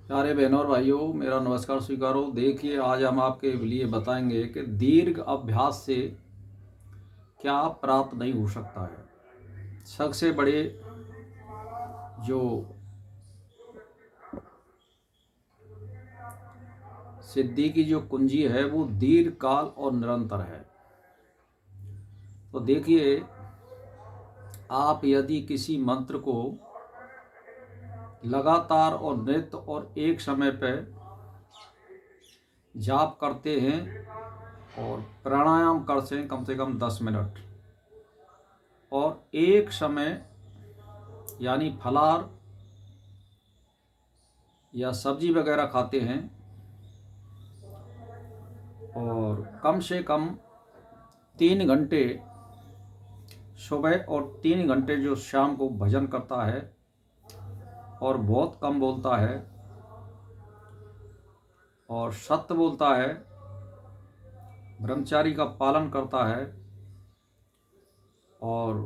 प्यारे बहनों और भाइयों, मेरा नमस्कार स्वीकारो। देखिए, आज हम आपके लिए बताएंगे कि दीर्घ अभ्यास से क्या प्राप्त नहीं हो सकता है। सबसे बड़े जो सिद्धि की जो कुंजी है वो दीर्घ काल और निरंतर है। तो देखिए, आप यदि किसी मंत्र को लगातार और नित्य और एक समय पर जाप करते हैं और प्राणायाम करते हैं कम से कम 10 मिनट, और एक समय यानी फलाहार या सब्जी वगैरह खाते हैं, और कम से कम 3 घंटे सुबह और 3 घंटे जो शाम को भजन करता है और बहुत कम बोलता है और सत्य बोलता है, ब्रह्मचारी का पालन करता है और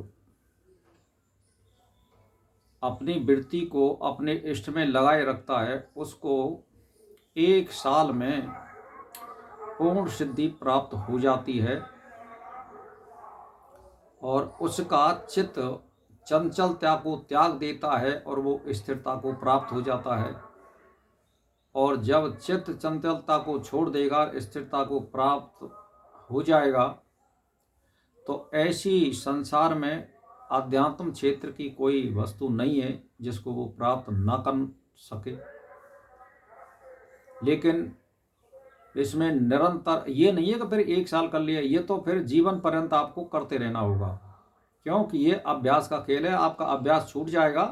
अपनी वृत्ति को अपने इष्ट में लगाए रखता है, उसको 1 साल में पूर्ण सिद्धि प्राप्त हो जाती है और उसका चित्त चंचलता को त्याग देता है और वो स्थिरता को प्राप्त हो जाता है। और जब चित्त चंचलता को छोड़ देगा, स्थिरता को प्राप्त हो जाएगा, तो ऐसी संसार में आध्यात्म क्षेत्र की कोई वस्तु नहीं है जिसको वो प्राप्त ना कर सके। लेकिन इसमें निरंतर ये नहीं है कि फिर 1 साल कर लिया, ये तो फिर जीवन पर्यंत आपको करते रहना होगा, क्योंकि ये अभ्यास का खेल है। आपका अभ्यास छूट जाएगा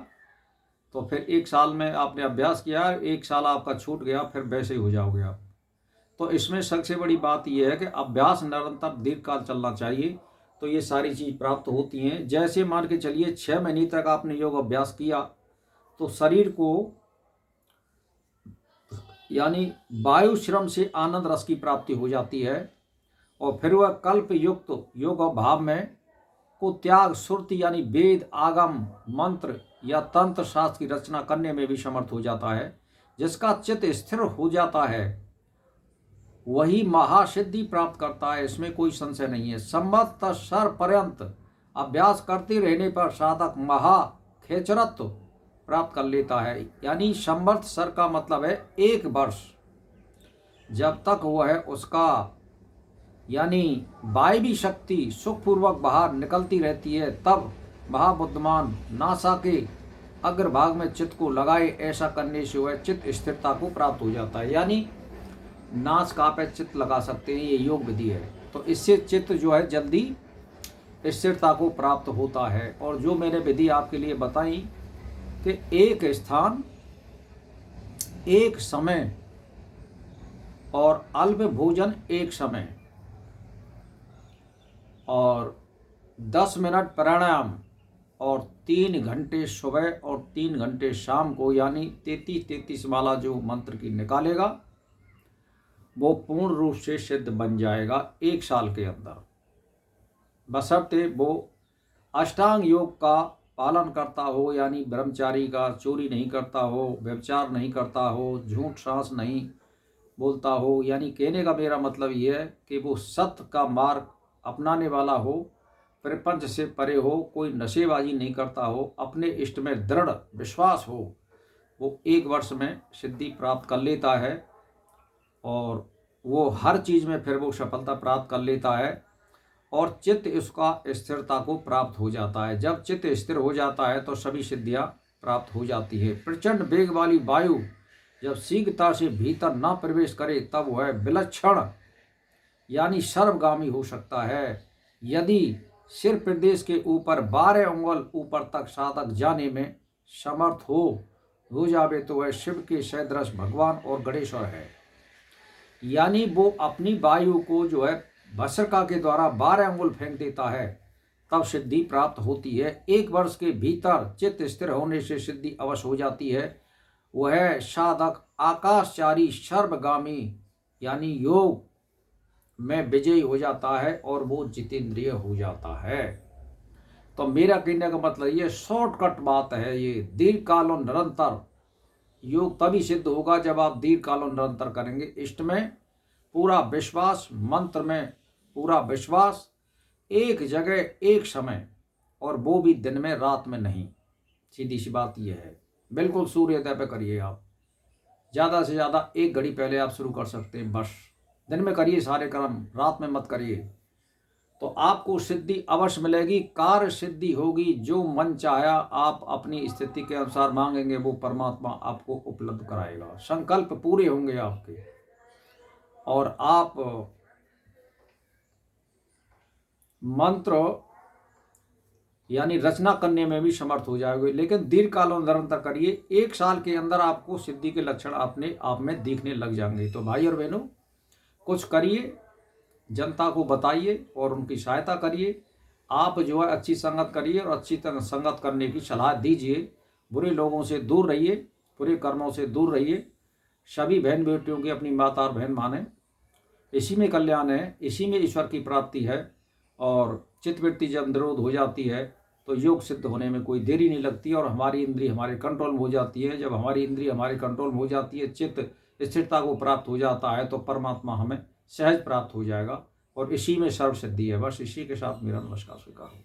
तो फिर 1 साल में आपने अभ्यास किया, 1 साल आपका छूट गया, फिर वैसे ही हो जाओगे आप। तो इसमें सबसे बड़ी बात यह है कि अभ्यास निरंतर दीर्घकाल चलना चाहिए, तो ये सारी चीज़ प्राप्त होती हैं। जैसे मान के चलिए 6 महीने तक आपने योग अभ्यास किया तो शरीर को यानी वायु श्रम से आनंद रस की प्राप्ति हो जाती है, और फिर वह कल्प युक्त योग भाव में को त्याग सुरति यानी वेद आगम मंत्र या तंत्र शास्त्र की रचना करने में भी समर्थ हो जाता है। जिसका चित्त स्थिर हो जाता है वही महासिद्धि प्राप्त करता है, इसमें कोई संशय नहीं है। संवत सर पर्यंत अभ्यास करते रहने पर साधक महा खेचरत्व प्राप्त कर लेता है। यानी संवत सर का मतलब है 1 वर्ष। जब तक वह उसका यानी वायवी शक्ति सुखपूर्वक बाहर निकलती रहती है, तब महाबुद्धिमान नासा के अग्रभाग में चित्त को लगाए। ऐसा करने से वह चित्त स्थिरता को प्राप्त हो जाता है। यानी नास कहाँ पे चित्त लगा सकते हैं, ये योग विधि है। तो इससे चित्त जो है जल्दी स्थिरता को प्राप्त होता है। और जो मैंने विधि आपके लिए बताई कि एक स्थान, एक समय और अल्प भोजन एक समय, और 10 मिनट प्राणायाम, और 3 घंटे सुबह और 3 घंटे शाम को, यानी 33-33 वाला जो मंत्र की निकालेगा वो पूर्ण रूप से सिद्ध बन जाएगा 1 साल के अंदर, बशर्ते वो अष्टांग योग का पालन करता हो, यानी ब्रह्मचारी का, चोरी नहीं करता हो, व्यभिचार नहीं करता हो, झूठ सांस नहीं बोलता हो। यानी कहने का मेरा मतलब ये है कि वो सत्य का मार्ग अपनाने वाला हो, प्रपंच से परे हो, कोई नशेबाजी नहीं करता हो, अपने इष्ट में दृढ़ विश्वास हो, वो 1 वर्ष में सिद्धि प्राप्त कर लेता है और वो हर चीज़ में फिर वो सफलता प्राप्त कर लेता है और चित्त इसका स्थिरता को प्राप्त हो जाता है। जब चित्त स्थिर हो जाता है तो सभी सिद्धियां प्राप्त हो जाती है। प्रचंड वेग वाली वायु जब शीघ्रता से भीतर न प्रवेश करे तब वह विलक्षण यानी सर्वगामी हो सकता है। यदि सिर प्रदेश के ऊपर 12 अंगुल ऊपर तक साधक जाने में समर्थ हो जावे तो वह शिव के सदृश भगवान और गणेश्वर है। यानी वो अपनी वायु को जो है भस्त्रिका के द्वारा 12 अंगुल फेंक देता है, तब सिद्धि प्राप्त होती है। 1 वर्ष के भीतर चित्त स्थिर होने से सिद्धि अवश्य हो जाती है। वह साधक आकाशचारी सर्वगामी यानी योग में विजयी हो जाता है और वो जितेंद्रिय हो जाता है। तो मेरा कहने का मतलब ये शॉर्टकट बात है, ये दीर्घकाल और निरंतर योग तभी सिद्ध होगा जब आप दीर्घ कालों निरंतर करेंगे। इष्ट में पूरा विश्वास, मंत्र में पूरा विश्वास, एक जगह एक समय, और वो भी दिन में रात में नहीं। सीधी सी बात यह है। बिल्कुल सूर्योदय पे करिए आप, ज़्यादा से ज़्यादा 1 घड़ी पहले आप शुरू कर सकते हैं बस। दिन में करिए सारे कर्म, रात में मत करिए, तो आपको सिद्धि अवश्य मिलेगी, कार्य सिद्धि होगी। जो मन चाहा आप अपनी स्थिति के अनुसार मांगेंगे वो परमात्मा आपको उपलब्ध कराएगा। संकल्प पूरे होंगे आपके, और आप मंत्र यानी रचना करने में भी समर्थ हो जाओगे। लेकिन दीर्घ कालों निरंतर करिए, 1 साल के अंदर आपको सिद्धि के लक्षण अपने आप में दिखने लग जाएंगे। तो भाई और बहनों, कुछ करिए, जनता को बताइए और उनकी सहायता करिए। आप जो है अच्छी संगत करिए और अच्छी संगत करने की सलाह दीजिए। बुरे लोगों से दूर रहिए, बुरे कर्मों से दूर रहिए। सभी बहन बेटियों की अपनी माता और बहन माने। इसी में कल्याण है, इसी में ईश्वर की प्राप्ति है। और चित्तवृत्ति जब निरोध हो जाती है तो योग सिद्ध होने में कोई देरी नहीं लगती, और हमारी इंद्रिय हमारे कंट्रोल में हो जाती है। जब हमारी इंद्रिय हमारे कंट्रोल में हो जाती है, चित्त स्थिरता को प्राप्त हो जाता है, तो परमात्मा हमें सहज प्राप्त हो जाएगा। और इसी में सर्व सिद्धि है। बस इसी के साथ मेरा नमस्कार स्वीकार हो।